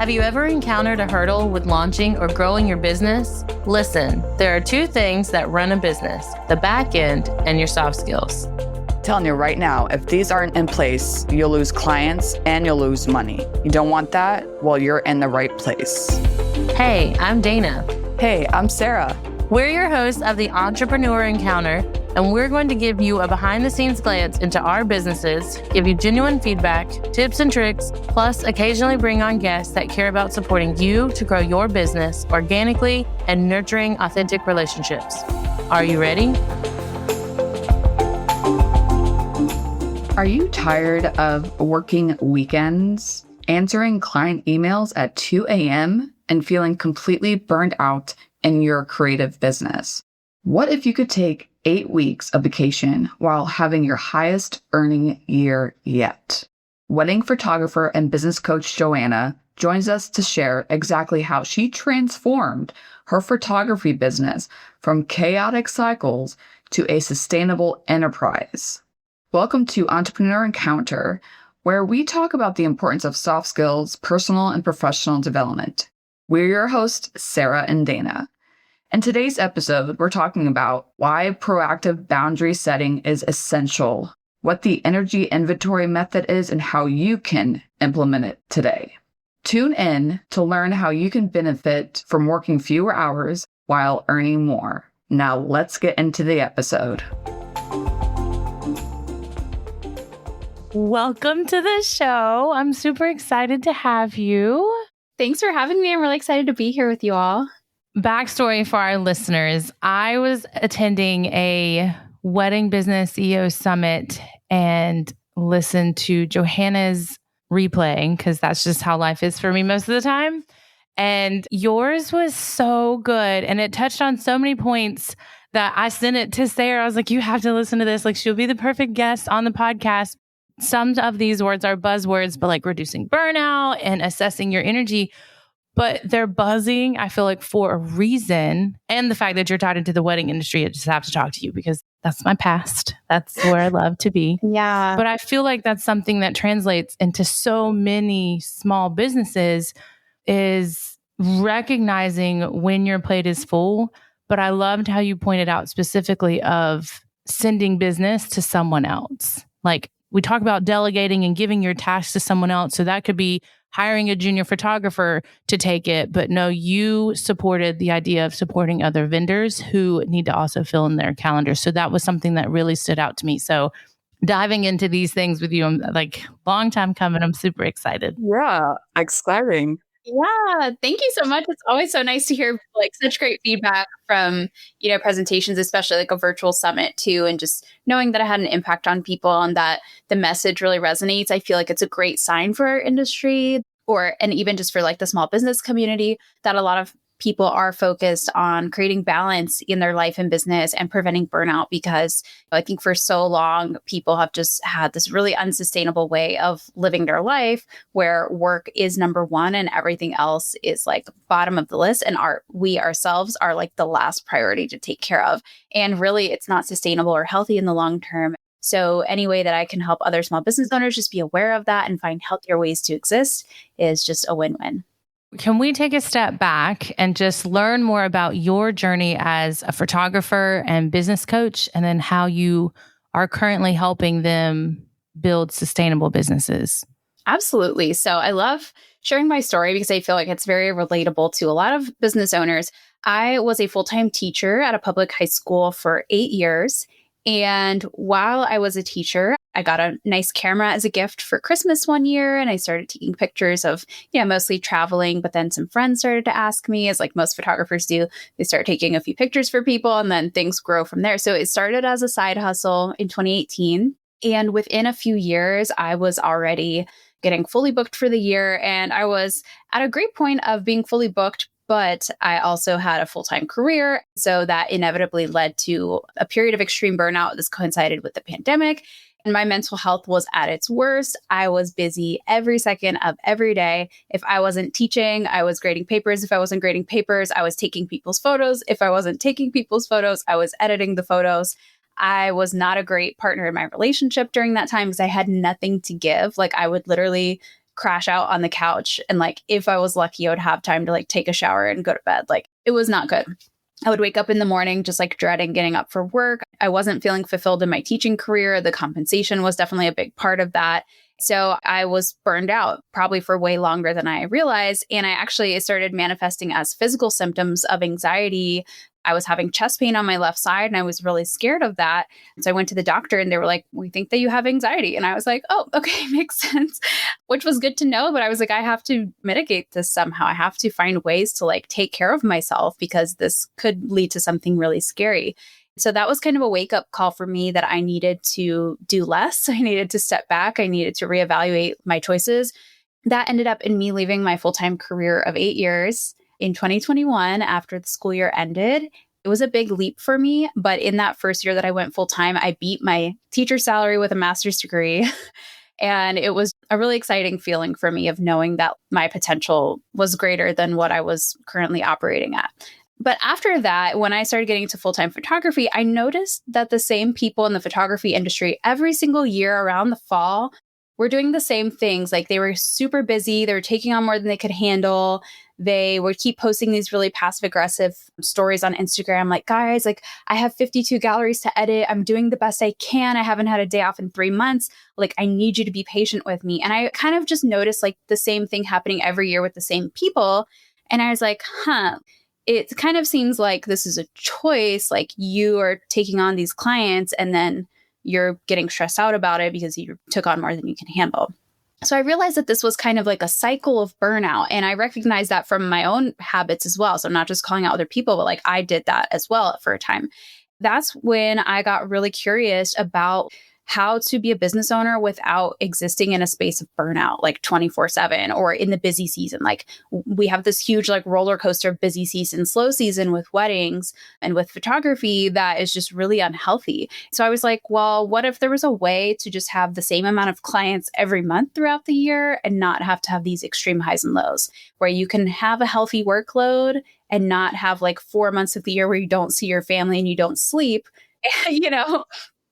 Have you ever encountered a hurdle with launching or growing your business? Listen, there are two things that run a business, the back end and your soft skills. Telling you right now, if these aren't in place, you'll lose clients and you'll lose money. You don't want that? Well, you're in the right place. Hey, I'm Dana. Hey, I'm Sara. We're your hosts of the Entrepreneur Encounter, and we're going to give you a behind-the-scenes glance into our businesses, give you genuine feedback, tips and tricks, plus occasionally bring on guests that care about supporting you to grow your business organically and nurturing authentic relationships. Are you ready? Are you tired of working weekends, answering client emails at 2 a.m., and feeling completely burned out in your creative business? What if you could take 8 weeks of vacation while having your highest earning year yet? Wedding photographer and business coach Johanna joins us to share exactly how she transformed her photography business from chaotic cycles to a sustainable enterprise. Welcome to Entrepreneur Encounter, where we talk about the importance of soft skills, personal and professional development. We're your hosts, Sara and Dana. In today's episode, we're talking about why proactive boundary setting is essential, what the energy inventory method is, and how you can implement it today. Tune in to learn how you can benefit from working fewer hours while earning more. Now let's get into the episode. Welcome to the show. I'm super excited to have you. Thanks for having me. I'm really excited to be here with you all. Backstory for our listeners. I was attending a wedding business CEO summit and listened to Johanna's replay because that's just how life is for me most of the time. And yours was so good. And it touched on so many points that I sent it to Sara. I was like, you have to listen to this. Like, she'll be the perfect guest on the podcast. Some of these words are buzzwords, but like reducing burnout and assessing your energy. But they're buzzing, I feel like, for a reason. And the fact that you're tied into the wedding industry, I just have to talk to you because that's my past. That's where I love to be. Yeah. But I feel like that's something that translates into so many small businesses is recognizing when your plate is full. But I loved how you pointed out specifically of sending business to someone else. Like we talk about delegating and giving your tasks to someone else. So that could be hiring a junior photographer to take it. But no, you supported the idea of supporting other vendors who need to also fill in their calendars. So that was something that really stood out to me. So diving into these things with you, I'm like, long time coming. I'm super excited. Yeah, exciting. Yeah. Thank you so much. It's always so nice to hear like such great feedback from, presentations, especially like a virtual summit too. And just knowing that I had an impact on people and that the message really resonates. I feel like it's a great sign for our industry and even just for like the small business community that a lot of people are focused on creating balance in their life and business and preventing burnout, because I think for so long, people have just had this really unsustainable way of living their life where work is number one and everything else is like bottom of the list. And we ourselves are like the last priority to take care of. And really, it's not sustainable or healthy in the long term. So any way that I can help other small business owners just be aware of that and find healthier ways to exist is just a win-win. Can we take a step back and just learn more about your journey as a photographer and business coach, and then how you are currently helping them build sustainable businesses? Absolutely. So I love sharing my story because I feel like it's very relatable to a lot of business owners. I was a full-time teacher at a public high school for 8 years. And while I was a teacher, I got a nice camera as a gift for Christmas one year. And I started taking pictures of, mostly traveling. But then some friends started to ask me, as like most photographers do, they start taking a few pictures for people and then things grow from there. So it started as a side hustle in 2018. And within a few years, I was already getting fully booked for the year. And I was at a great point of being fully booked. But I also had a full-time career. So that inevitably led to a period of extreme burnout. This coincided with the pandemic. And my mental health was at its worst. I was busy every second of every day. If I wasn't teaching, I was grading papers. If I wasn't grading papers, I was taking people's photos. If I wasn't taking people's photos, I was editing the photos. I was not a great partner in my relationship during that time because I had nothing to give. Like I would literally crash out on the couch. And like, if I was lucky, I would have time to like take a shower and go to bed. Like, it was not good. I would wake up in the morning just like dreading getting up for work. I wasn't feeling fulfilled in my teaching career. The compensation was definitely a big part of that. So I was burned out probably for way longer than I realized. And I actually started manifesting as physical symptoms of anxiety. I was having chest pain on my left side and I was really scared of that. So I went to the doctor and they were like, we think that you have anxiety. And I was like, oh, okay, makes sense, which was good to know. But I was like, I have to mitigate this somehow. I have to find ways to like take care of myself because this could lead to something really scary. So that was kind of a wake up call for me that I needed to do less. I needed to step back. I needed to reevaluate my choices. That ended up in me leaving my full-time career of 8 years in 2021 after the school year ended. It was a big leap for me, but in that first year that I went full-time, I beat my teacher salary with a master's degree. And it was a really exciting feeling for me of knowing that my potential was greater than what I was currently operating at. But after that, when I started getting into full-time photography, I noticed that the same people in the photography industry every single year around the fall were doing the same things. Like they were super busy. They were taking on more than they could handle. They would keep posting these really passive aggressive stories on Instagram. Like, guys, like I have 52 galleries to edit. I'm doing the best I can. I haven't had a day off in 3 months. Like, I need you to be patient with me. And I kind of just noticed like the same thing happening every year with the same people. And I was like, it kind of seems like this is a choice. Like you are taking on these clients and then you're getting stressed out about it because you took on more than you can handle. So I realized that this was kind of like a cycle of burnout. And I recognized that from my own habits as well. So I'm not just calling out other people, but like I did that as well for a time. That's when I got really curious about how to be a business owner without existing in a space of burnout, like 24/7 or in the busy season. Like we have this huge like roller coaster of busy season, slow season with weddings and with photography that is just really unhealthy. So I was like, well, what if there was a way to just have the same amount of clients every month throughout the year and not have to have these extreme highs and lows, where you can have a healthy workload and not have like 4 months of the year where you don't see your family and you don't sleep, you know?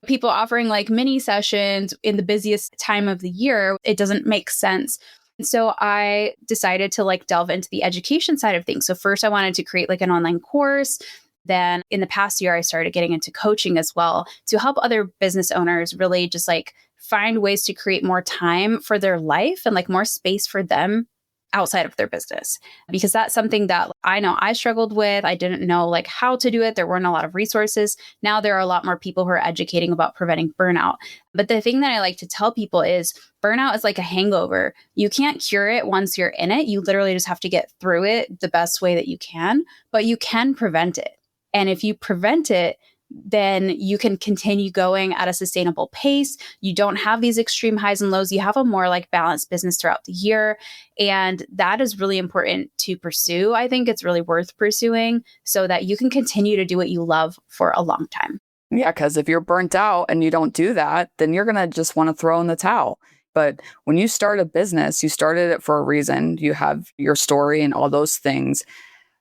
People offering like mini sessions in the busiest time of the year, it doesn't make sense. So I decided to like delve into the education side of things. So first I wanted to create like an online course. Then in the past year, I started getting into coaching as well to help other business owners really just like find ways to create more time for their life and like more space for them outside of their business, because that's something that I know I struggled with. I didn't know like how to do it. There weren't a lot of resources. Now there are a lot more people who are educating about preventing burnout. But the thing that I like to tell people is burnout is like a hangover. You can't cure it once you're in it. You literally just have to get through it the best way that you can, but you can prevent it. And if you prevent it, then you can continue going at a sustainable pace. You don't have these extreme highs and lows. You have a more like balanced business throughout the year. And that is really important to pursue. I think it's really worth pursuing so that you can continue to do what you love for a long time. Yeah, because if you're burnt out and you don't do that, then you're going to just want to throw in the towel. But when you start a business, you started it for a reason. You have your story and all those things.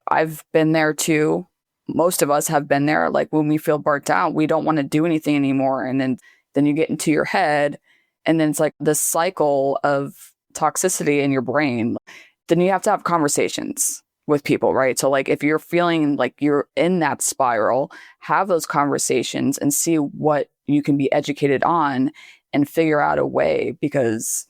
I've been there too. Most of us have been there. Like when we feel burnt out, we don't want to do anything anymore. And then you get into your head and then it's like this cycle of toxicity in your brain. Then you have to have conversations with people, right? So like if you're feeling like you're in that spiral, have those conversations and see what you can be educated on and figure out a way, because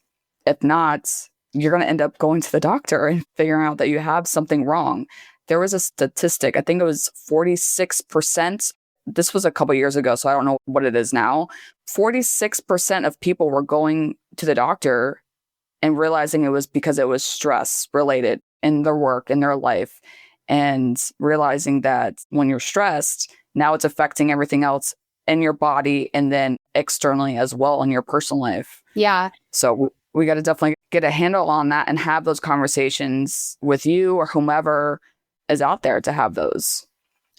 if not, you're going to end up going to the doctor and figuring out that you have something wrong. There was a statistic, I think it was 46%. This was a couple years ago, so I don't know what it is now. 46% of people were going to the doctor and realizing it was because it was stress related in their work, in their life, and realizing that when you're stressed, now it's affecting everything else in your body and then externally as well in your personal life. Yeah. So we got to definitely get a handle on that and have those conversations with you or whomever is out there to have those.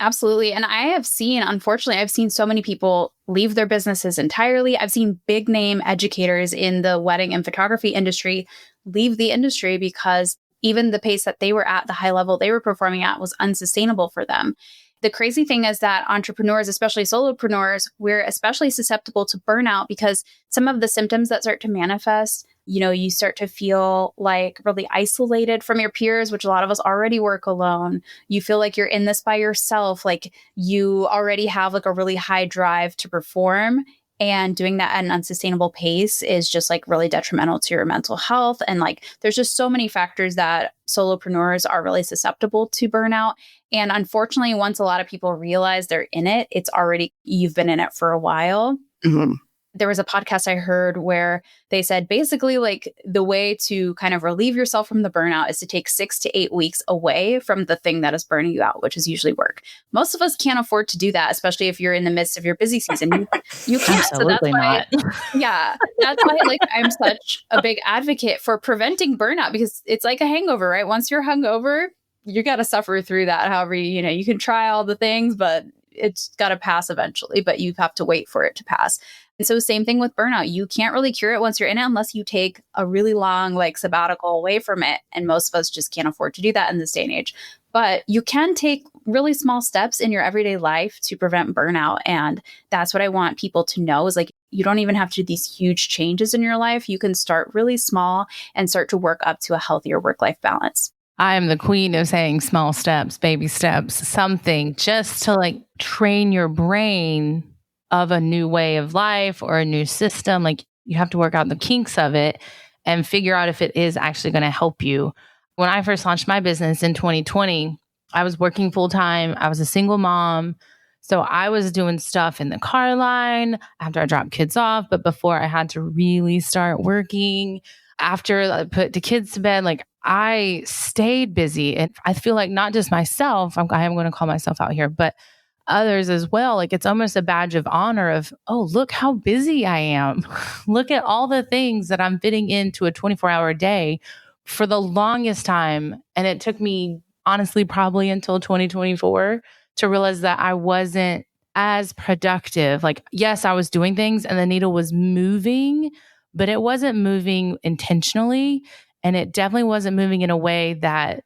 Absolutely. And I have seen, unfortunately, I've seen so many people leave their businesses entirely. I've seen big name educators in the wedding and photography industry leave the industry because even the pace that they were at, the high level they were performing at, was unsustainable for them. The crazy thing is that entrepreneurs, especially solopreneurs, we're especially susceptible to burnout because some of the symptoms that start to manifest, you start to feel like really isolated from your peers, which a lot of us already work alone. You feel like you're in this by yourself, like you already have like a really high drive to perform. And doing that at an unsustainable pace is just like really detrimental to your mental health. And like, there's just so many factors that solopreneurs are really susceptible to burnout. And unfortunately, once a lot of people realize they're in it, you've been in it for a while. Mm-hmm. There was a podcast I heard where they said basically like the way to kind of relieve yourself from the burnout is to take 6 to 8 weeks away from the thing that is burning you out, which is usually work. Most of us can't afford to do that, especially if you're in the midst of your busy season. You can't. Absolutely not. Yeah. That's why like I'm such a big advocate for preventing burnout because it's like a hangover, right? Once you're hungover, you got to suffer through that. However, you can try all the things, but it's got to pass eventually, but you have to wait for it to pass. And so same thing with burnout. You can't really cure it once you're in it unless you take a really long like sabbatical away from it. And most of us just can't afford to do that in this day and age. But you can take really small steps in your everyday life to prevent burnout. And that's what I want people to know is like, you don't even have to do these huge changes in your life. You can start really small and start to work up to a healthier work-life balance. I am the queen of saying small steps, baby steps, something just to like train your brain of a new way of life or a new system. Like you have to work out the kinks of it and figure out if it is actually going to help you. When I first launched my business in 2020, I was working full time. I was a single mom. So I was doing stuff in the car line after I dropped kids off. But before I had to really start working, after I put the kids to bed, like I stayed busy. And I feel like not just myself, I am going to call myself out here, but others as well. Like it's almost a badge of honor of, oh, look how busy I am. Look at all the things that I'm fitting into a 24-hour day for the longest time. And it took me honestly probably until 2024 to realize that I wasn't as productive. Like, yes, I was doing things and the needle was moving, but it wasn't moving intentionally. And it definitely wasn't moving in a way that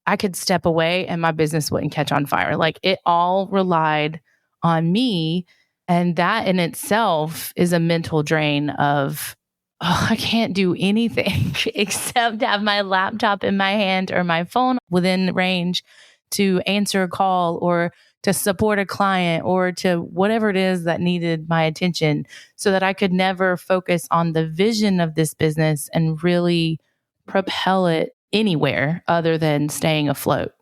I could step away and my business wouldn't catch on fire. Like it all relied on me. And that in itself is a mental drain of, oh, I can't do anything except have my laptop in my hand or my phone within range to answer a call or to support a client or to whatever it is that needed my attention so that I could never focus on the vision of this business and really propel it anywhere other than staying afloat.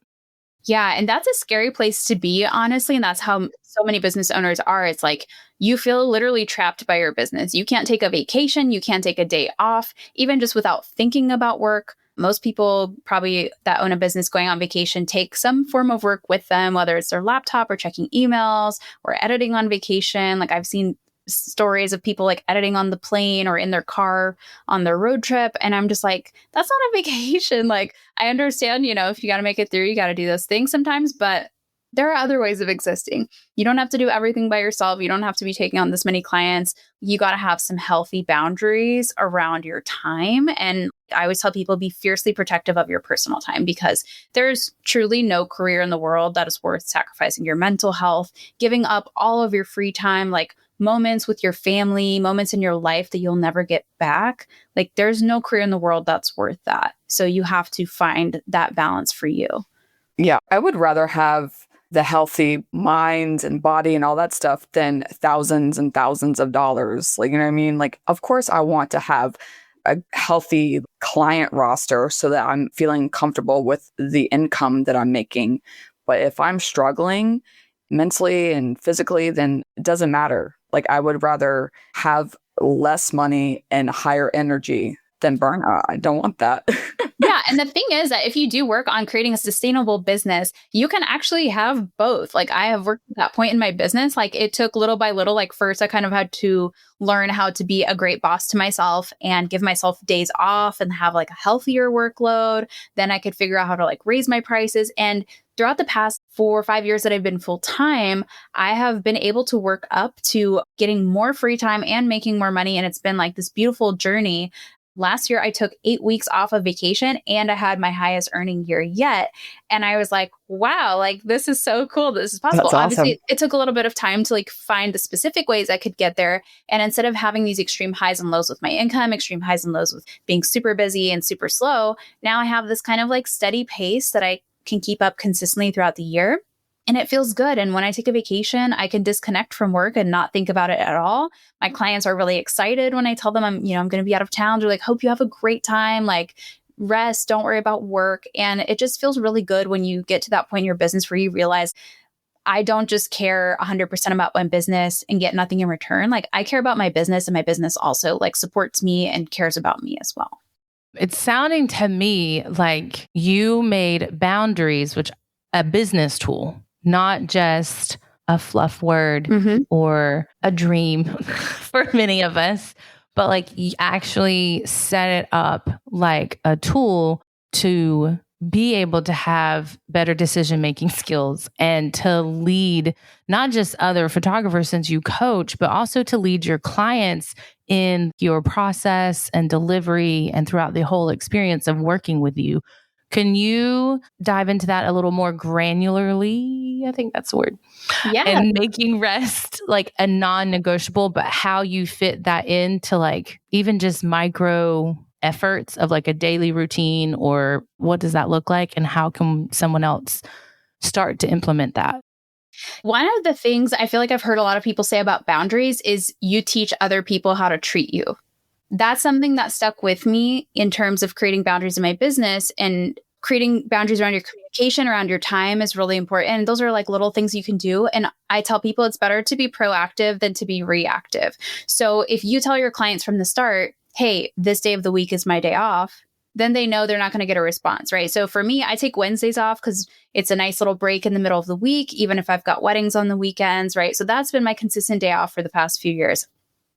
Yeah. And that's a scary place to be, honestly. And that's how so many business owners are. It's like you feel literally trapped by your business. You can't take a vacation. You can't take a day off, even just without thinking about work. Most people probably that own a business going on vacation take some form of work with them, whether it's their laptop or checking emails or editing on vacation. Like I've seen stories of people like editing on the plane or in their car on their road trip. And I'm just like, that's not a vacation. Like I understand, if you got to make it through, you got to do those things sometimes, but there are other ways of existing. You don't have to do everything by yourself. You don't have to be taking on this many clients. You got to have some healthy boundaries around your time. And I always tell people be fiercely protective of your personal time because there's truly no career in the world that is worth sacrificing your mental health, giving up all of your free time, like moments with your family, moments in your life that you'll never get back. Like there's no career in the world that's worth that. So you have to find that balance for you. Yeah, I would rather have the healthy mind and body and all that stuff than thousands and thousands of dollars. Like, you know what I mean? Like, of course, I want to have a healthy client roster so that I'm feeling comfortable with the income that I'm making. But if I'm struggling mentally and physically, then it doesn't matter. Like, I would rather have less money and higher energy than burnout. I don't want that. Yeah. And the thing is that if you do work on creating a sustainable business, you can actually have both. Like I have worked at that point in my business. Like it took little by little. Like first I kind of had to learn how to be a great boss to myself and give myself days off and have like a healthier workload. Then I could figure out how to like raise my prices. And throughout the past 4 or 5 years that I've been full time, I have been able to work up to getting more free time and making more money. And it's been like this beautiful journey. last year I took 8 weeks off of vacation and I had my highest earning year yet. And I was like, wow, like this is so cool. This is possible. That's awesome. Obviously, it took a little bit of time to like find the specific ways I could get there. And instead of having these extreme highs and lows with my income, extreme highs and lows with being super busy and super slow, now I have this kind of like steady pace that I can keep up consistently throughout the year. And it feels good. And when I take a vacation, I can disconnect from work and not think about it at all. My clients are really excited when I tell them I'm going to be out of town. They're like, hope you have a great time. Like, rest, don't worry about work. And it just feels really good when you get to that point in your business where you realize I don't just care 100% about my business and get nothing in return. Like, I care about my business, and my business also like supports me and cares about me as well. It's sounding to me like you made boundaries, which a business tool, not just a fluff word or a dream for many of us, but like you actually set it up like a tool to be able to have better decision-making skills and to lead not just other photographers since you coach, but also to lead your clients in your process and delivery and throughout the whole experience of working with you. Can you dive into that a little more granularly? I think that's the word. Yeah. And making rest like a non-negotiable, but how you fit that into like even just micro efforts of like a daily routine, or what does that look like and how can someone else start to implement that? One of the things I feel like I've heard a lot of people say about boundaries is you teach other people how to treat you. That's something that stuck with me in terms of creating boundaries in my business, and creating boundaries around your communication, around your time is really important. And those are like little things you can do. And I tell people it's better to be proactive than to be reactive. So if you tell your clients from the start, hey, this day of the week is my day off, then they know they're not going to get a response, right? So for me, I take Wednesdays off because it's a nice little break in the middle of the week, even if I've got weddings on the weekends, right? So that's been my consistent day off for the past few years.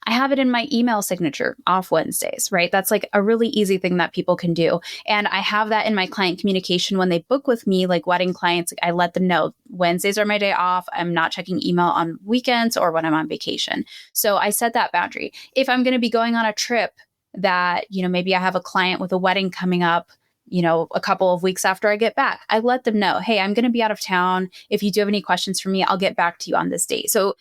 I have it in my email signature, off Wednesdays, right? That's like a really easy thing that people can do. And I have that in my client communication when they book with me, like wedding clients. I let them know Wednesdays are my day off. I'm not checking email on weekends or when I'm on vacation. So I set that boundary. If I'm going to be going on a trip that, maybe I have a client with a wedding coming up, a couple of weeks after I get back, I let them know, hey, I'm going to be out of town. If you do have any questions for me, I'll get back to you on this date. So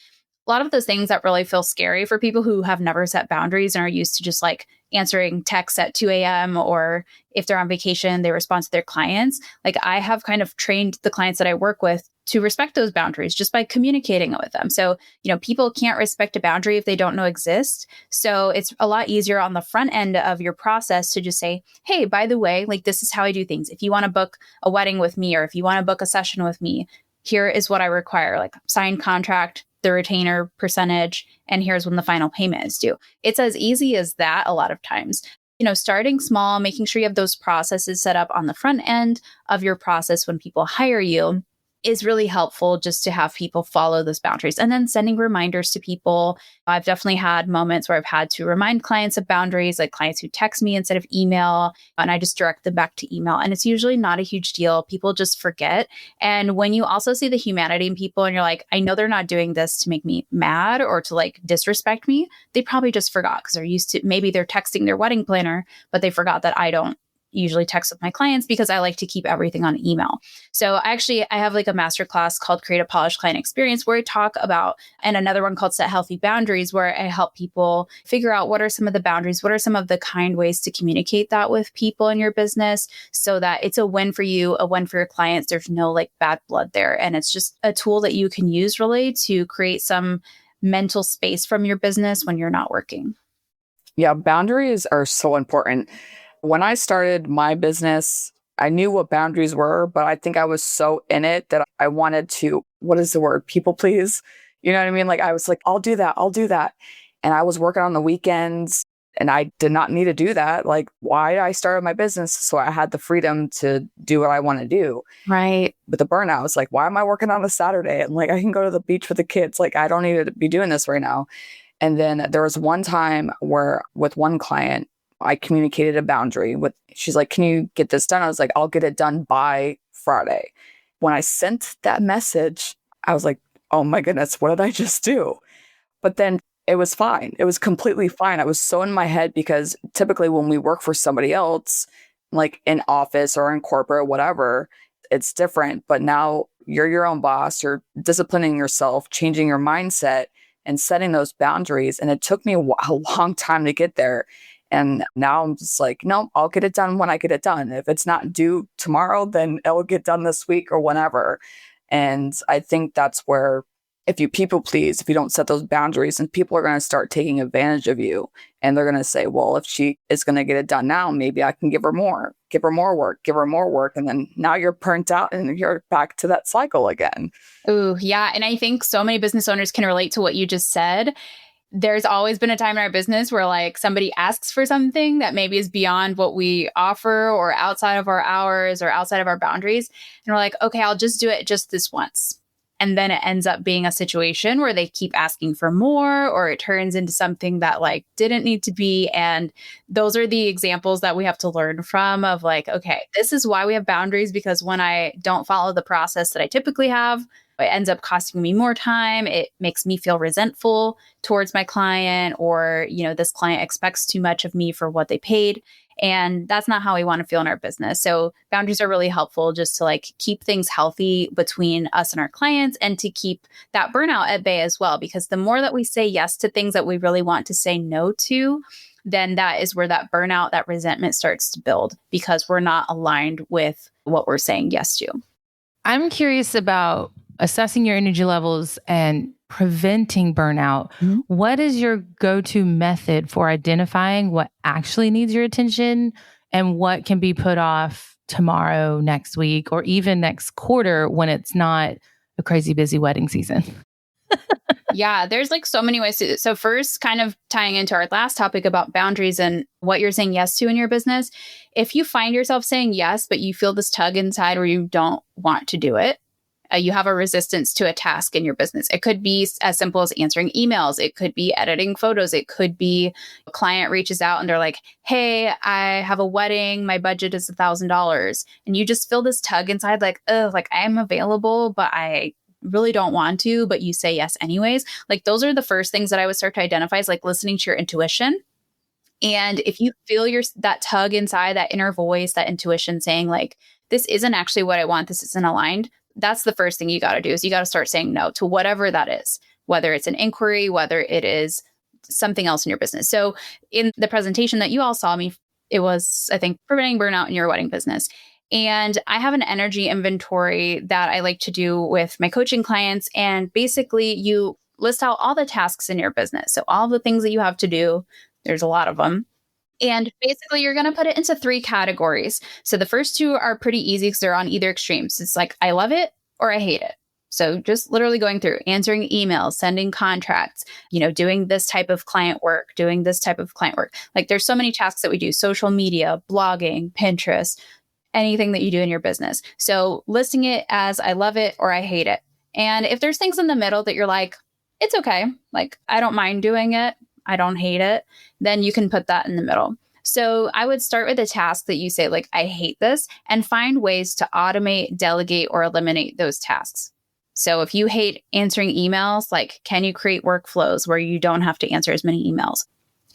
a lot of those things that really feel scary for people who have never set boundaries and are used to just like answering texts at 2 a.m. or if they're on vacation, they respond to their clients. Like I have kind of trained the clients that I work with to respect those boundaries just by communicating it with them. So, people can't respect a boundary if they don't know exist. So it's a lot easier on the front end of your process to just say, hey, by the way, like this is how I do things. If you want to book a wedding with me, or if you want to book a session with me, here is what I require, like signed contract, the retainer percentage, and here's when the final payment is due. It's as easy as that a lot of times. Starting small, making sure you have those processes set up on the front end of your process when people hire you is really helpful, just to have people follow those boundaries. And then sending reminders to people. I've definitely had moments where I've had to remind clients of boundaries, like clients who text me instead of email, and I just direct them back to email. And it's usually not a huge deal. People just forget. And when you also see the humanity in people and you're like, I know they're not doing this to make me mad or to like disrespect me, they probably just forgot because they're used to, maybe they're texting their wedding planner, but they forgot that I don't usually text with my clients because I like to keep everything on email. So I have like a masterclass called Create a Polished Client Experience where I talk about, and another one called Set Healthy Boundaries, where I help people figure out what are some of the boundaries, what are some of the kind ways to communicate that with people in your business so that it's a win for you, a win for your clients. There's no like bad blood there. And it's just a tool that you can use really to create some mental space from your business when you're not working. Yeah, boundaries are so important. When I started my business, I knew what boundaries were, but I think I was so in it that I wanted to, what is the word? People please. You know what I mean? Like I was like, I'll do that. And I was working on the weekends and I did not need to do that. Like why I started my business. So I had the freedom to do what I want to do. Right. But the burnout was like, why am I working on a Saturday? And like, I can go to the beach with the kids. Like I don't need to be doing this right now. And then there was one time where with one client, I communicated a boundary with, she's like, can you get this done? I was like, I'll get it done by Friday. When I sent that message, I was like, oh my goodness, what did I just do? But then it was fine. It was completely fine. I was so in my head because typically when we work for somebody else, like in office or in corporate, whatever, it's different. But now you're your own boss, you're disciplining yourself, changing your mindset and setting those boundaries. And it took me a long time to get there. And now I'm just like, no, I'll get it done when I get it done. If it's not due tomorrow, then it will get done this week or whenever. And I think that's where if you people please, if you don't set those boundaries, and people are going to start taking advantage of you, and they're going to say, well, if she is going to get it done now, maybe I can give her more work. And then now you're burnt out and you're back to that cycle again. Ooh, yeah. And I think so many business owners can relate to what you just said. There's always been a time in our business where like somebody asks for something that maybe is beyond what we offer or outside of our hours or outside of our boundaries. And we're like, okay, I'll just do it just this once. And then it ends up being a situation where they keep asking for more, or it turns into something that like didn't need to be. And those are the examples that we have to learn from of like, okay, this is why we have boundaries, because when I don't follow the process that I typically have, it ends up costing me more time. It makes me feel resentful towards my client, or, you know, this client expects too much of me for what they paid. And that's not how we want to feel in our business. So boundaries are really helpful just to like keep things healthy between us and our clients, and to keep that burnout at bay as well. Because the more that we say yes to things that we really want to say no to, then that is where that burnout, that resentment starts to build, because we're not aligned with what we're saying yes to. I'm curious about assessing your energy levels and preventing burnout. Mm-hmm. What is your go-to method for identifying what actually needs your attention and what can be put off tomorrow, next week, or even next quarter when it's not a crazy busy wedding season? Yeah, there's like so many ways to do it. So first, kind of tying into our last topic about boundaries and what you're saying yes to in your business, if you find yourself saying yes, but you feel this tug inside where you don't want to do it, you have a resistance to a task in your business. It could be as simple as answering emails. It could be editing photos. It could be a client reaches out and they're like, hey, I have a wedding. My budget is $1,000. And you just feel this tug inside like, oh, like I am available, but I really don't want to, but you say yes anyways. Like those are the first things that I would start to identify as like listening to your intuition. And if you feel that tug inside, that inner voice, that intuition saying like, this isn't actually what I want, this isn't aligned, that's the first thing you got to do is you got to start saying no to whatever that is, whether it's an inquiry, whether it is something else in your business. So in the presentation that you all saw me, it was, I think, preventing burnout in your wedding business. And I have an energy inventory that I like to do with my coaching clients. And basically you list out all the tasks in your business. So all the things that you have to do, there's a lot of them. And basically, you're going to put it into 3 categories. So the first 2 are pretty easy because they're on either extremes. It's like, I love it or I hate it. So just literally going through, answering emails, sending contracts, doing this type of client work, doing this type of client work. Like there's so many tasks that we do, social media, blogging, Pinterest, anything that you do in your business. So listing it as I love it or I hate it. And if there's things in the middle that you're like, it's okay, like I don't mind doing it, I don't hate it, then you can put that in the middle. So I would start with a task that you say, like, I hate this, and find ways to automate, delegate, or eliminate those tasks. So if you hate answering emails, like, can you create workflows where you don't have to answer as many emails?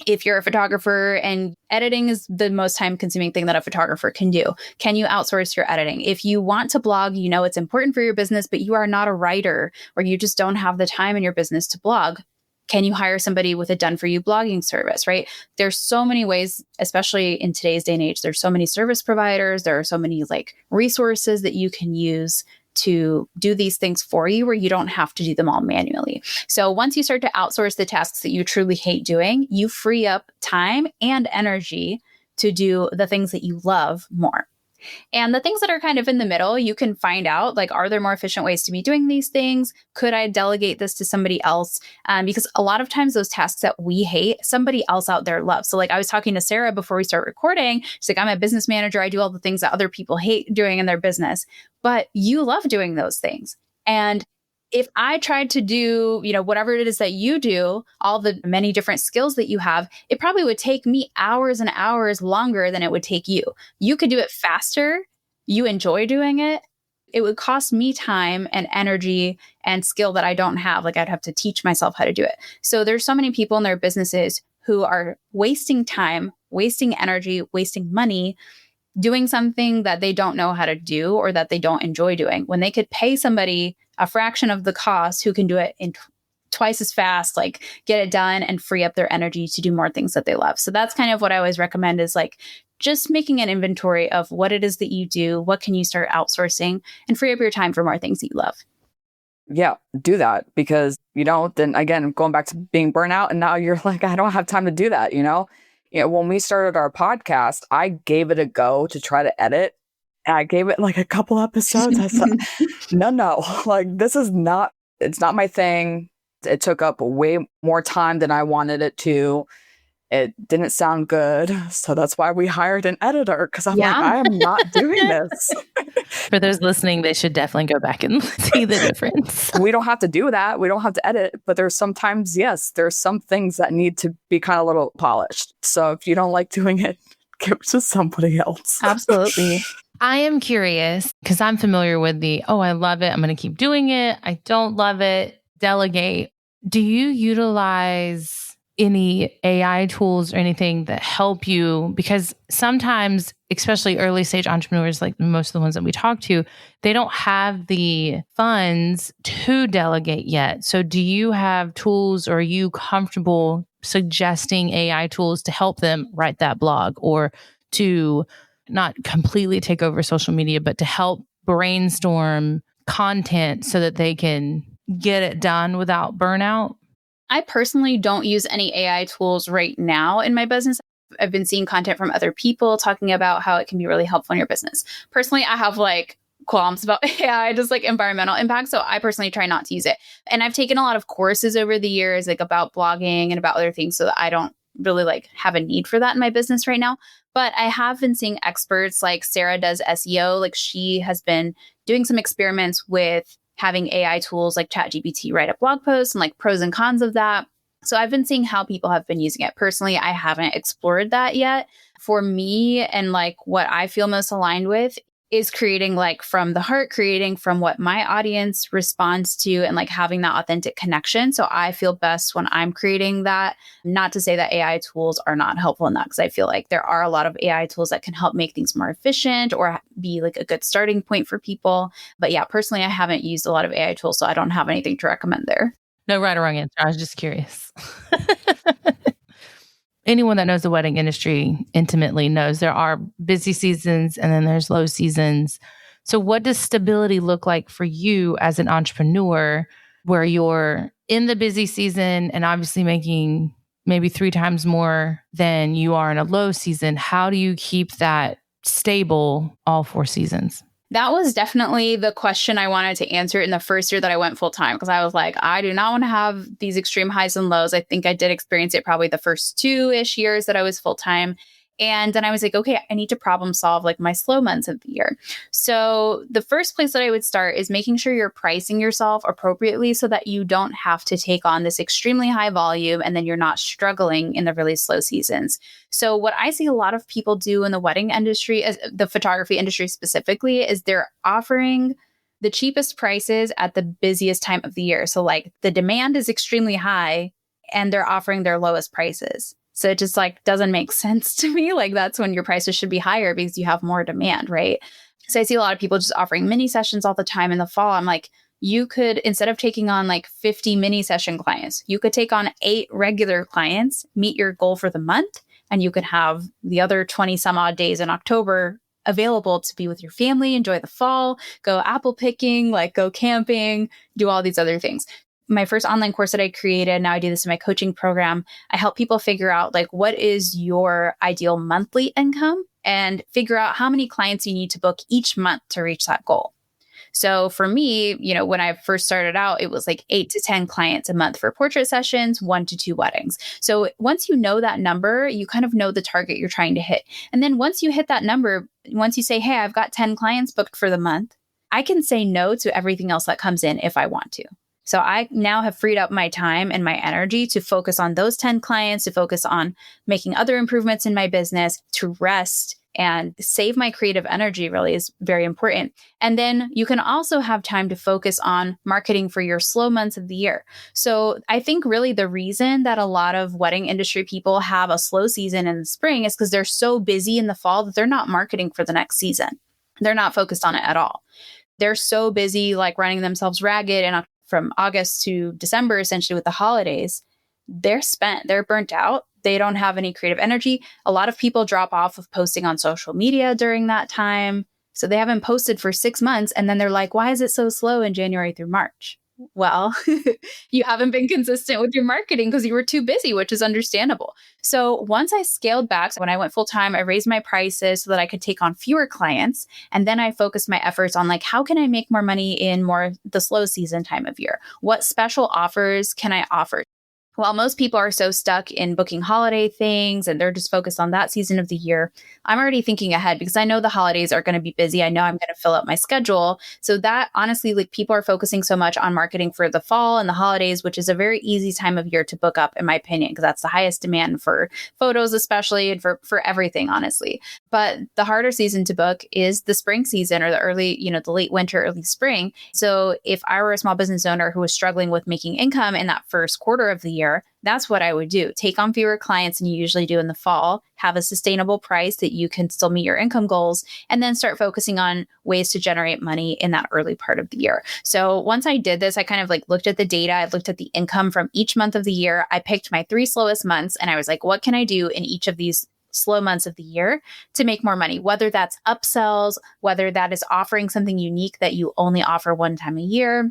If you're a photographer and editing is the most time consuming thing that a photographer can do, can you outsource your editing? If you want to blog, it's important for your business, but you are not a writer or you just don't have the time in your business to blog, can you hire somebody with a done-for-you blogging service, right? There's so many ways, especially in today's day and age, there's so many service providers, there are so many resources that you can use to do these things for you where you don't have to do them all manually. So once you start to outsource the tasks that you truly hate doing, you free up time and energy to do the things that you love more. And the things that are kind of in the middle, you can find out, are there more efficient ways to be doing these things? Could I delegate this to somebody else? Because a lot of times those tasks that we hate, somebody else out there loves. So I was talking to Sarah before we start recording. She's like, I'm a business manager. I do all the things that other people hate doing in their business, but you love doing those things. And if I tried to do, whatever it is that you do, all the many different skills that you have, it probably would take me hours and hours longer than it would take you. You could do it faster. You enjoy doing it. It would cost me time and energy and skill that I don't have. Like I'd have to teach myself how to do it. So there's so many people in their businesses who are wasting time, wasting energy, wasting money, doing something that they don't know how to do or that they don't enjoy doing, when they could pay somebody a fraction of the cost who can do it in twice as fast, like get it done and free up their energy to do more things that they love. So that's kind of what I always recommend, is like just making an inventory of what it is that you do, what can you start outsourcing, and free up your time for more things that you love. Yeah, do that, because, then again, going back to being burnout, and now you're like, I don't have time to do that, when we started our podcast, I gave it a go to try to edit. And I gave it like a couple episodes. I said, no, like it's not my thing. It took up way more time than I wanted it to. It didn't sound good. So that's why we hired an editor, because I'm like, I am not doing this. For those listening, they should definitely go back and see the difference. We don't have to do that. We don't have to edit. But there's sometimes, yes, there's some things that need to be kind of a little polished. So if you don't like doing it, give it to somebody else. Absolutely. I am curious because I'm familiar with I love it, I'm going to keep doing it, I don't love it, delegate. Do you utilize any AI tools or anything that help you? Because sometimes, especially early stage entrepreneurs, like most of the ones that we talk to, they don't have the funds to delegate yet. So do you have tools, or are you comfortable suggesting AI tools to help them write that blog, or to not completely take over social media, but to help brainstorm content so that they can get it done without burnout? I personally don't use any AI tools right now in my business. I've been seeing content from other people talking about how it can be really helpful in your business. Personally, I have like qualms about AI, just like environmental impact. So I personally try not to use it. And I've taken a lot of courses over the years, like about blogging and about other things, so that I don't really like have a need for that in my business right now. But I have been seeing experts like Sara does SEO. Like she has been doing some experiments with having AI tools like ChatGPT write up blog posts and like pros and cons of that. So I've been seeing how people have been using it. Personally, I haven't explored that yet. For me, and like what I feel most aligned with is creating like from the heart, creating from what my audience responds to, and like having that authentic connection. So I feel best when I'm creating that. Not to say that AI tools are not helpful in that, because I feel like there are a lot of AI tools that can help make things more efficient or be like a good starting point for people. But yeah, personally, I haven't used a lot of AI tools, so I don't have anything to recommend there. No right or wrong answer. I was just curious. Anyone that knows the wedding industry intimately knows there are busy seasons and then there's low seasons. So what does stability look like for you as an entrepreneur, where you're in the busy season and obviously making maybe 3 times more than you are in a low season? How do you keep that stable all 4 seasons? That was definitely the question I wanted to answer in the first year that I went full time, because I was like, I do not want to have these extreme highs and lows. I think I did experience it probably the first 2-ish years that I was full time. And then I was like, okay, I need to problem solve like my slow months of the year. So the first place that I would start is making sure you're pricing yourself appropriately so that you don't have to take on this extremely high volume and then you're not struggling in the really slow seasons. So what I see a lot of people do in the wedding industry, the photography industry specifically, is they're offering the cheapest prices at the busiest time of the year. So like the demand is extremely high and they're offering their lowest prices. So it just like doesn't make sense to me. Like that's when your prices should be higher because you have more demand, right? So I see a lot of people just offering mini sessions all the time in the fall. I'm like, you could, instead of taking on like 50 mini session clients, you could take on 8 regular clients, meet your goal for the month, and you could have the other 20 some odd days in October available to be with your family, enjoy the fall, go apple picking, like go camping, do all these other things. My first online course that I created, now I do this in my coaching program, I help people figure out like what is your ideal monthly income and figure out how many clients you need to book each month to reach that goal. So for me, when I first started out, it was like 8 to 10 clients a month for portrait sessions, 1 to 2 weddings. So once you know that number, you kind of know the target you're trying to hit. And then once you hit that number, once you say, hey, I've got 10 clients booked for the month, I can say no to everything else that comes in if I want to. So I now have freed up my time and my energy to focus on those 10 clients, to focus on making other improvements in my business, to rest and save my creative energy really is very important. And then you can also have time to focus on marketing for your slow months of the year. So I think really the reason that a lot of wedding industry people have a slow season in the spring is because they're so busy in the fall that they're not marketing for the next season. They're not focused on it at all. They're so busy like running themselves ragged, and from August to December, essentially with the holidays, they're spent, they're burnt out. They don't have any creative energy. A lot of people drop off of posting on social media during that time. So they haven't posted for 6 months. And then they're like, why is it so slow in January through March? Well, you haven't been consistent with your marketing because you were too busy, which is understandable. So once I scaled back, so when I went full time, I raised my prices so that I could take on fewer clients. And then I focused my efforts on like, how can I make more money in more the slow season time of year? What special offers can I offer? While most people are so stuck in booking holiday things and they're just focused on that season of the year, I'm already thinking ahead because I know the holidays are going to be busy. I know I'm going to fill up my schedule. So that honestly, like people are focusing so much on marketing for the fall and the holidays, which is a very easy time of year to book up, in my opinion, because that's the highest demand for photos, especially, and for everything, honestly. But the harder season to book is the spring season or the early, the late winter, early spring. So if I were a small business owner who was struggling with making income in that first quarter of the year, that's what I would do. Take on fewer clients than you usually do in the fall, have a sustainable price that you can still meet your income goals, and then start focusing on ways to generate money in that early part of the year. So once I did this, I kind of like looked at the data. I looked at the income from each month of the year. I picked my 3 slowest months and I was like, what can I do in each of these slow months of the year to make more money, whether that's upsells, whether that is offering something unique that you only offer one time a year,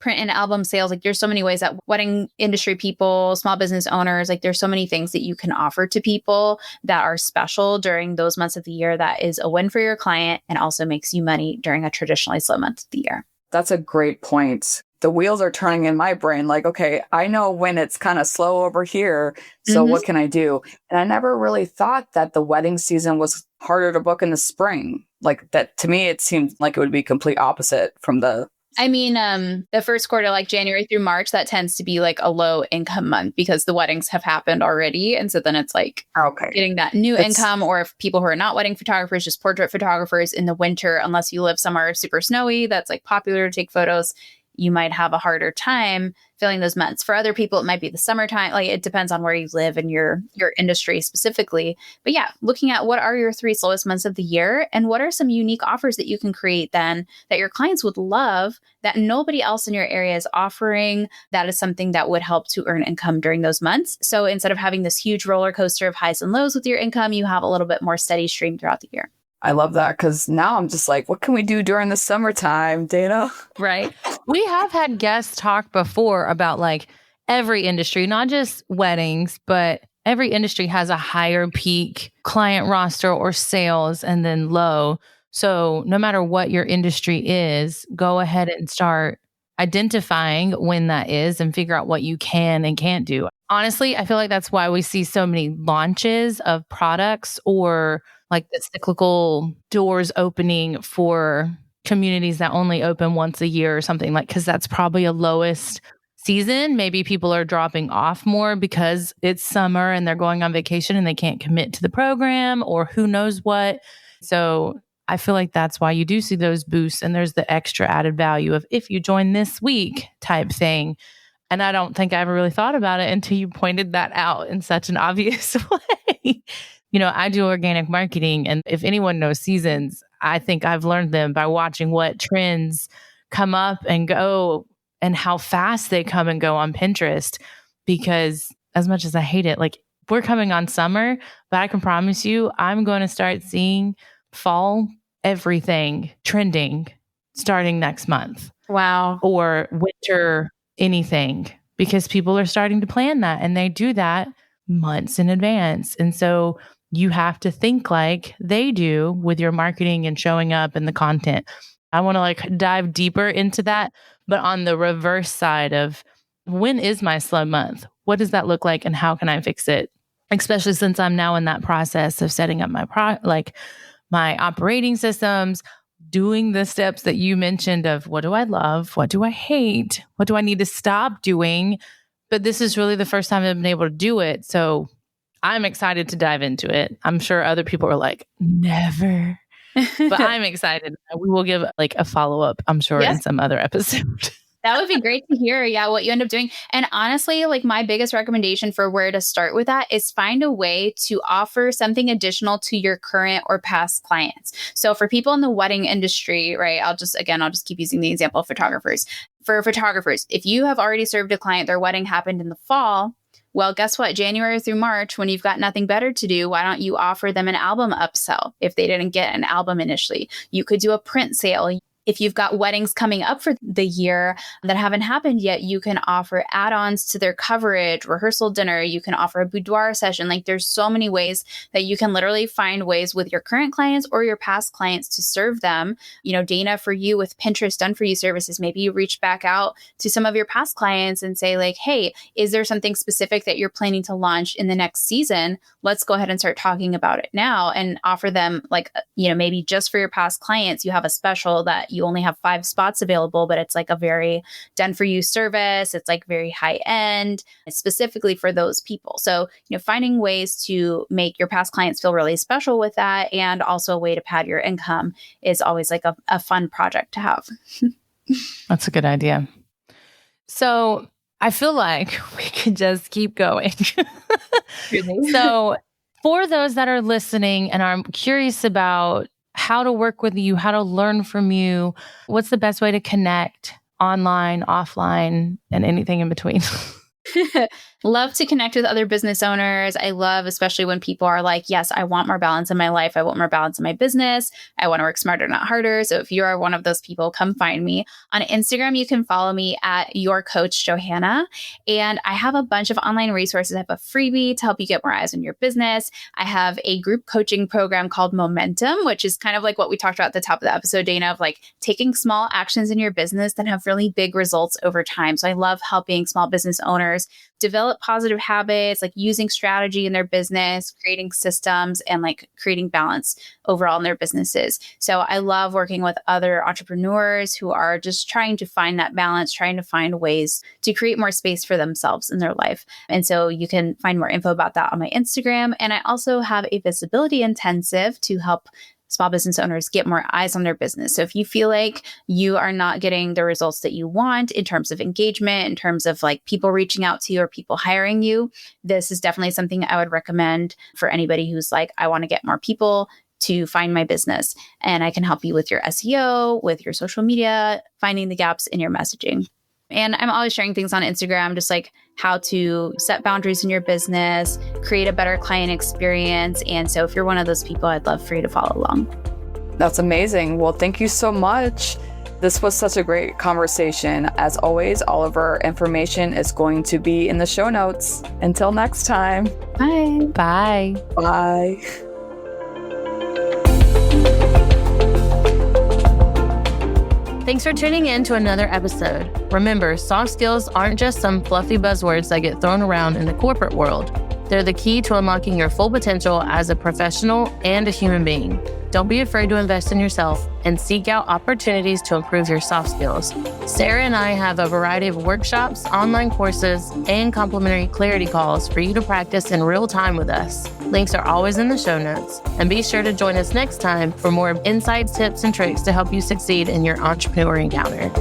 print and album sales. Like there's so many ways that wedding industry people, small business owners, like there's so many things that you can offer to people that are special during those months of the year that is a win for your client and also makes you money during a traditionally slow month of the year. That's a great point. The wheels are turning in my brain. Like, okay, I know when it's kind of slow over here. So what can I do? And I never really thought that the wedding season was harder to book in the spring. Like that, to me, it seemed like it would be complete opposite from the the first quarter, like January through March, that tends to be like a low income month because the weddings have happened already. And so then it's like getting that new income, or if people who are not wedding photographers, just portrait photographers in the winter, unless you live somewhere super snowy, that's like popular to take photos, you might have a harder time filling those months. For other people, it might be the summertime. Like it depends on where you live and your industry specifically. But yeah, looking at what are your 3 slowest months of the year and what are some unique offers that you can create then that your clients would love that nobody else in your area is offering, that is something that would help to earn income during those months. So instead of having this huge roller coaster of highs and lows with your income, you have a little bit more steady stream throughout the year. I love that because now I'm just like, what can we do during the summertime, Dana? Right. We have had guests talk before about like every industry, not just weddings, but every industry has a higher peak client roster or sales and then low. So no matter what your industry is, go ahead and start identifying when that is and figure out what you can and can't do. Honestly, I feel like that's why we see so many launches of products or like the cyclical doors opening for communities that only open once a year or something, like, because that's probably a lowest season. Maybe people are dropping off more because it's summer and they're going on vacation and they can't commit to the program or who knows what. So I feel like that's why you do see those boosts, and there's the extra added value of if you join this week type thing. And I don't think I ever really thought about it until you pointed that out in such an obvious way. I do organic marketing, and if anyone knows seasons, I think I've learned them by watching what trends come up and go and how fast they come and go on Pinterest. Because as much as I hate it, like we're coming on summer, but I can promise you, I'm going to start seeing fall everything trending starting next month. Wow. Or winter anything, because people are starting to plan that, and they do that months in advance. And so you have to think like they do with your marketing and showing up and the content. I want to like dive deeper into that, but on the reverse side of when is my slow month? What does that look like and how can I fix it? Especially since I'm now in that process of setting up my operating systems, doing the steps that you mentioned of what do I love? What do I hate? What do I need to stop doing? But this is really the first time I've been able to do it. So I'm excited to dive into it. I'm sure other people are like, never. But I'm excited. We will give like a follow-up, I'm sure, in some other episode. That would be great to hear. Yeah, what you end up doing. And honestly, like my biggest recommendation for where to start with that is find a way to offer something additional to your current or past clients. So for people in the wedding industry, right, I'll just keep using the example of photographers. For photographers, if you have already served a client, their wedding happened in the fall, well, guess what? January through March, when you've got nothing better to do, why don't you offer them an album upsell if they didn't get an album initially? You could do a print sale. If you've got weddings coming up for the year that haven't happened yet, you can offer add-ons to their coverage, rehearsal dinner. You can offer a boudoir session. Like there's so many ways that you can literally find ways with your current clients or your past clients to serve them. You know, Dana, for you with Pinterest Done For You services, maybe you reach back out to some of your past clients and say like, hey, is there something specific that you're planning to launch in the next season? Let's go ahead and start talking about it now and offer them like, you know, maybe just for your past clients, you have a special that you only have 5 spots available, but it's like a very done for you service. It's like very high end. It's specifically for those people. So, you know, finding ways to make your past clients feel really special with that and also a way to pad your income is always like a fun project to have. That's a good idea. So I feel like we could just keep going. Really? So for those that are listening and are curious about how to work with you, how to learn from you, what's the best way to connect online, offline, and anything in between? Love to connect with other business owners. I love, especially when people are like, yes, I want more balance in my life. I want more balance in my business. I want to work smarter, not harder. So if you are one of those people, come find me. On Instagram, you can follow me at Your Coach Johanna. And I have a bunch of online resources. I have a freebie to help you get more eyes on your business. I have a group coaching program called Momentum, which is kind of like what we talked about at the top of the episode, Dana, of like taking small actions in your business that have really big results over time. So I love helping small business owners develop positive habits, like using strategy in their business, creating systems, and like creating balance overall in their businesses. So I love working with other entrepreneurs who are just trying to find that balance, trying to find ways to create more space for themselves in their life. And so you can find more info about that on my Instagram. And I also have a visibility intensive to help small business owners get more eyes on their business. So if you feel like you are not getting the results that you want in terms of engagement, in terms of like people reaching out to you or people hiring you, this is definitely something I would recommend for anybody who's like, I want to get more people to find my business. And I can help you with your SEO, with your social media, finding the gaps in your messaging. And I'm always sharing things on Instagram, just like how to set boundaries in your business, create a better client experience. And so if you're one of those people, I'd love for you to follow along. That's amazing. Well, thank you so much. This was such a great conversation. As always, all of our information is going to be in the show notes. Until next time. Bye. Bye. Bye. Thanks for tuning in to another episode. Remember, soft skills aren't just some fluffy buzzwords that get thrown around in the corporate world. They're the key to unlocking your full potential as a professional and a human being. Don't be afraid to invest in yourself and seek out opportunities to improve your soft skills. Sara and I have a variety of workshops, online courses, and complimentary clarity calls for you to practice in real time with us. Links are always in the show notes. And be sure to join us next time for more insights, tips, and tricks to help you succeed in your entrepreneur encounter.